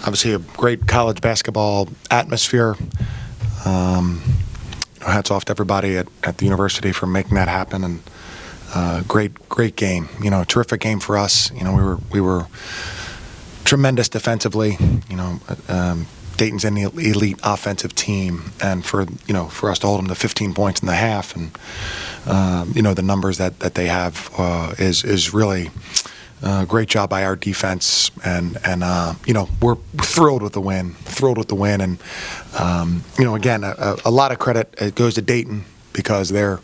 obviously a great college basketball atmosphere. Hats off to everybody at the university for making that happen, and great game. Terrific game for us. We were tremendous defensively. Dayton's an elite offensive team, and for us to hold them to 15 points in the half, and the numbers that they have is really great job by our defense, and we're thrilled with the win. And again, a lot of credit goes to Dayton, because their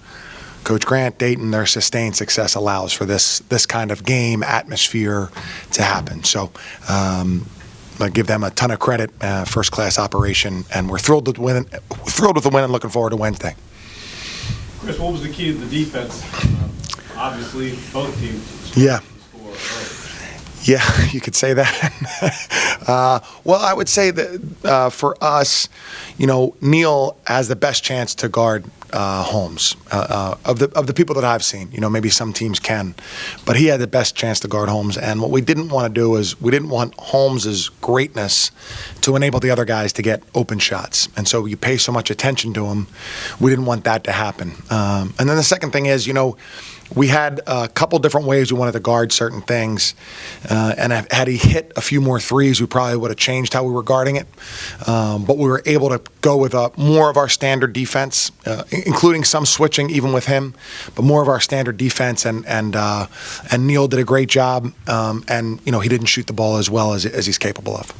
Coach Grant, Dayton, their sustained success allows for this kind of game atmosphere to happen. So I give them a ton of credit, first-class operation, and we're thrilled with the win and looking forward to Wednesday. Chris, what was the key to the defense? Obviously, both teams. Yeah. Yeah, you could say that. Well, I would say that for us, Neal has the best chance to guard Holmes of the people that I've seen. Maybe some teams can, but he had the best chance to guard Holmes. And what we didn't want to do is we didn't want Holmes's greatness to enable the other guys to get open shots. And so you pay so much attention to him. We didn't want that to happen. And then the second thing is, we had a couple different ways we wanted to guard certain things, and had he hit a few more threes, we probably would have changed how we were guarding it. But we were able to go with more of our standard defense, including some switching even with him, but more of our standard defense. And Neal did a great job, and he didn't shoot the ball as well as he's capable of.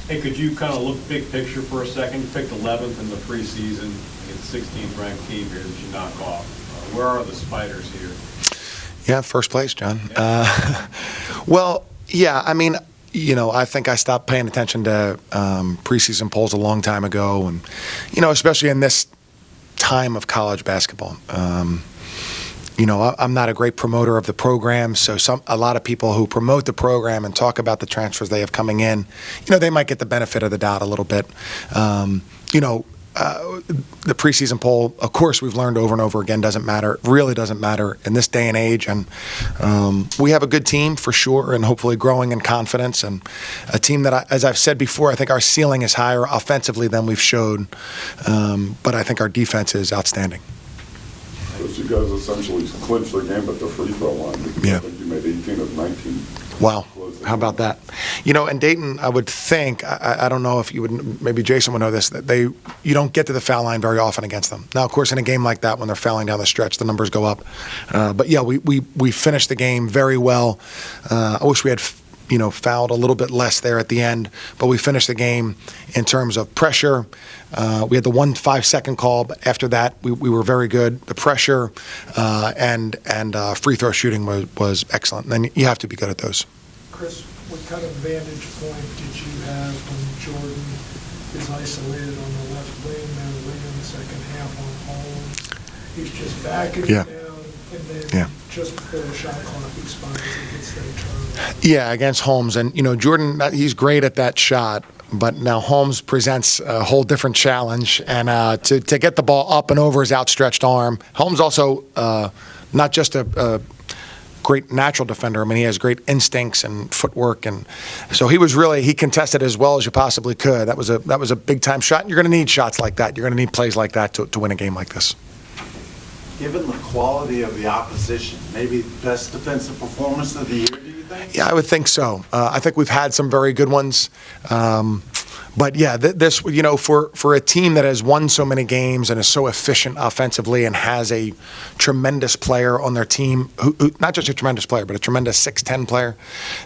Hey, could you kind of look big picture for a second? You picked 11th in the preseason against 16th ranked team here that you knock off. Where are the Spiders here? Yeah, first place, John. Well, yeah, I mean, I think I stopped paying attention to preseason polls a long time ago, and, especially in this time of college basketball. I'm not a great promoter of the program, so a lot of people who promote the program and talk about the transfers they have coming in, they might get the benefit of the doubt a little bit. The preseason poll, of course, we've learned over and over again, doesn't matter. It really doesn't matter in this day and age. And we have a good team for sure, and hopefully growing in confidence, and a team that, as I've said before, I think our ceiling is higher offensively than we've showed. But I think our defense is outstanding. You guys essentially clinched the game at the free throw line. Yeah. I think you made 18 of 19. Wow. How about that? And Dayton, I would think, I don't know if you would, maybe Jason would know this, that you don't get to the foul line very often against them. Now, of course, in a game like that, when they're fouling down the stretch, the numbers go up. But yeah, we finished the game very well. I wish we had fouled a little bit less there at the end, but we finished the game in terms of pressure. We had the 1 5-second call, but after that, we were very good. The pressure and free throw shooting was excellent. And then you have to be good at those. Chris, what kind of vantage point did you have when Jordan is isolated on the left wing, now late in the second half on Holmes? He's just backing Yeah. down, and then just before the shot clock expires, he gets that turn. Yeah, against Holmes. And, Jordan, he's great at that shot. But now Holmes presents a whole different challenge. And to get the ball up and over his outstretched arm, Holmes also not just a great natural defender. I mean, he has great instincts and footwork. And so he contested as well as you possibly could. That was a big-time shot. And you're going to need shots like that. You're going to need plays like that to win a game like this. Given the quality of the opposition, maybe best defensive performance of the year, do you think? Yeah, I would think so. I think we've had some very good ones. But yeah, this, for a team that has won so many games and is so efficient offensively and has a tremendous player on their team, who not just a tremendous player, but a tremendous 6'10" player.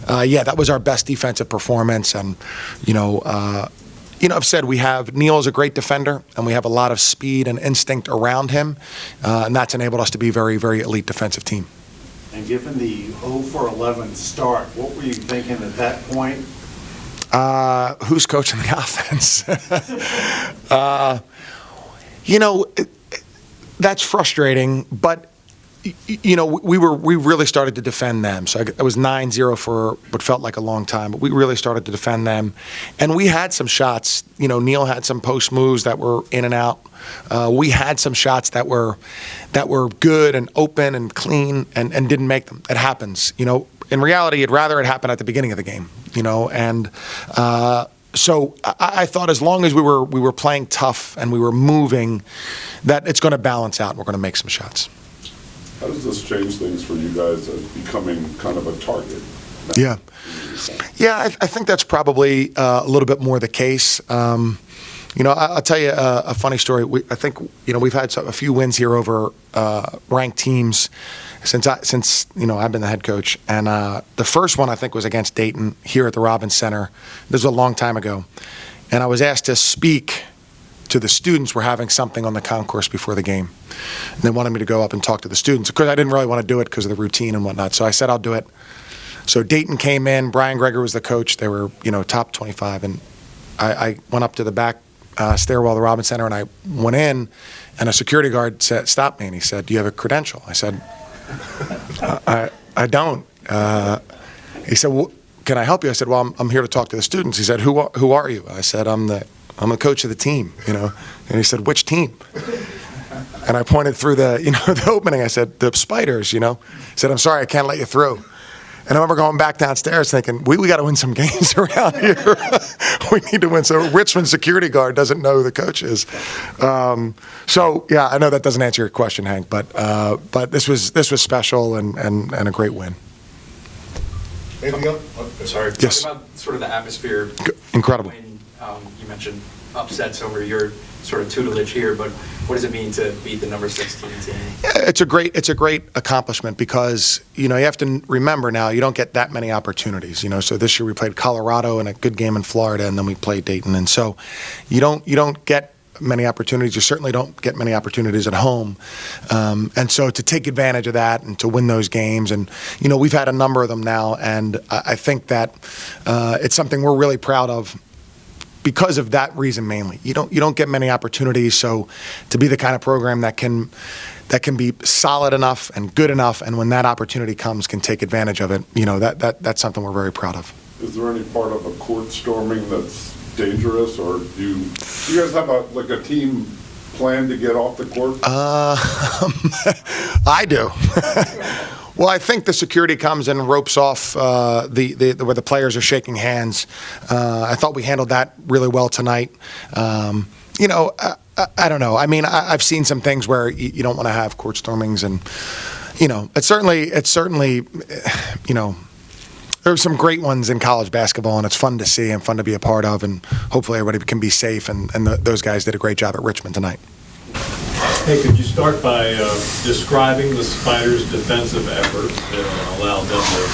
That was our best defensive performance. And, I've said Neal is a great defender, and we have a lot of speed and instinct around him, and that's enabled us to be a very, very elite defensive team. And given the 0-for-11 start, what were you thinking at that point? Who's coaching the offense? That's frustrating, but we really started to defend them. So it was 9-0 for what felt like a long time, but we really started to defend them. And we had some shots. Neil had some post moves that were in and out. We had some shots that were good and open and clean and didn't make them. It happens. In reality, I'd rather it happen at the beginning of the game. And so I thought as long as we were playing tough and we were moving, that it's going to balance out and we're going to make some shots. How does this change things for you guys as becoming kind of a target? Yeah. I think that's probably a little bit more the case. I'll tell you a funny story. I think we've had a few wins here over ranked teams since I've been the head coach. And the first one I think was against Dayton here at the Robbins Center. This was a long time ago, and I was asked to speak to the students. We're having something on the concourse before the game, and they wanted me to go up and talk to the students. Of course, I didn't really want to do it because of the routine and whatnot. So I said I'll do it. So Dayton came in. Brian Greger was the coach. They were top 25, and I went up to the back stairwell of the Robbins Center, and I went in, and a security guard stopped me, and he said, "Do you have a credential?" I said, I don't. He said, "Well, can I help you?" I said, "Well, I'm here to talk to the students." He said, "Who are you?" I said, I'm the coach of the team, And he said, "Which team?" And I pointed through the opening. I said, "The Spiders," He said, "I'm sorry, I can't let you through." And I remember going back downstairs thinking, we got to win some games around here. We need to win. So Richmond security guard doesn't know who the coach is. So yeah, I know that doesn't answer your question, Hank, but this was special and a great win. Anything else? Sorry. Yes. Talk about sort of the atmosphere. Incredible. When, you mentioned upsets over your sort of tutelage here, but what does it mean to beat the number 16 team? It's a great accomplishment because you have to remember now you don't get that many opportunities. So this year we played Colorado and a good game in Florida, and then we played Dayton, and so you don't get many opportunities. You certainly don't get many opportunities at home, and so to take advantage of that and to win those games, and we've had a number of them now, and I think that it's something we're really proud of. Because of that reason mainly, you don't get many opportunities. So, to be the kind of program that can be solid enough and good enough, and when that opportunity comes, can take advantage of it. That's something we're very proud of. Is there any part of a court storming that's dangerous, or do you guys have a team plan to get off the court? I do. Well, I think the security comes and ropes off where the players are shaking hands. I thought we handled that really well tonight. I don't know. I mean, I've seen some things where you don't want to have court stormings, and it's certainly there's some great ones in college basketball, and it's fun to see and fun to be a part of, and hopefully everybody can be safe. And those guys did a great job at Richmond tonight. Hey, could you start by describing the Spiders' defensive effort that allowed them to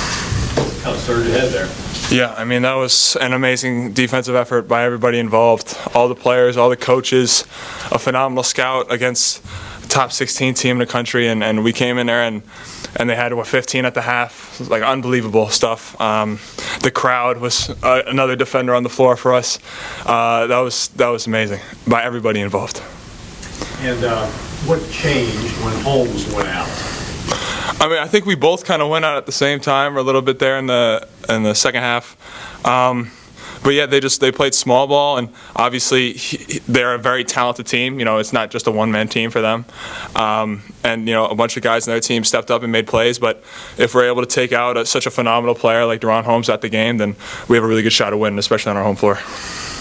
kind of surge ahead there? Yeah, I mean, that was an amazing defensive effort by everybody involved. All the players, all the coaches, a phenomenal scout against the top 16 team in the country, and we came in there and they had 15 at the half. It was like unbelievable stuff. The crowd was another defender on the floor for us. That was amazing by everybody involved. And what changed when Holmes went out? I mean, I think we both kind of went out at the same time, or a little bit there in the second half. But yeah, they played small ball, and obviously they're a very talented team. It's not just a one-man team for them. And a bunch of guys in their team stepped up and made plays. But if we're able to take out such a phenomenal player like Deron Holmes at the game, then we have a really good shot of winning, especially on our home floor.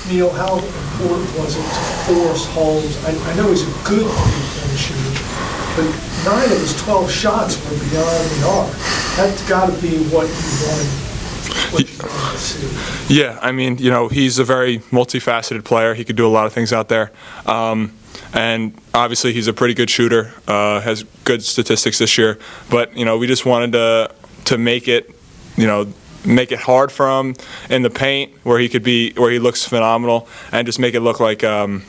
Neil, how important was it to force Holmes? I know he's a good finisher, but 9 of his 12 shots were beyond the arc. That's got to be what you wanted to see. Yeah, I mean, he's a very multifaceted player. He could do a lot of things out there. And obviously he's a pretty good shooter, has good statistics this year. But, we just wanted to make it, make it hard for him in the paint where he looks phenomenal, and just make it look like to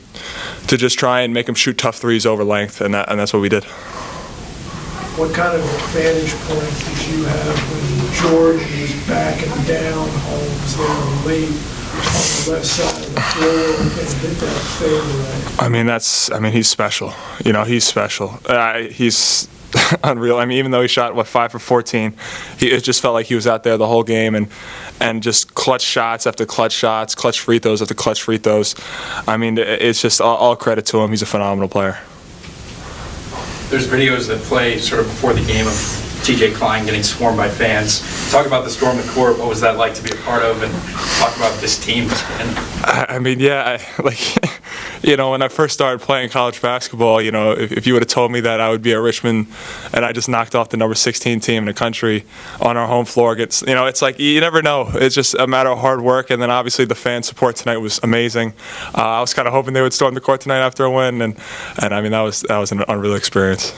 just try and make him shoot tough threes over length, and that's what we did. What kind of vantage point did you have when Jordan was backing down Holmes there late on the left side of the floor and hit that fadeaway? I mean, he's special. He's special. unreal. I mean, even though he shot 5 for 14, it just felt like he was out there the whole game and just clutch shots after clutch shots, clutch free throws after clutch free throws. I mean, it's just all credit to him. He's a phenomenal player. There's videos that play sort of before the game of TJ Klein getting swarmed by fans. Talk about the storm the court. What was that like to be a part of? And talk about this team. I mean, yeah, when I first started playing college basketball, if you would have told me that I would be at Richmond and I just knocked off the number 16 team in the country on our home floor, it's like you never know. It's just a matter of hard work, and then obviously the fan support tonight was amazing. I was kind of hoping they would storm the court tonight after a win, and I mean that was an unreal experience.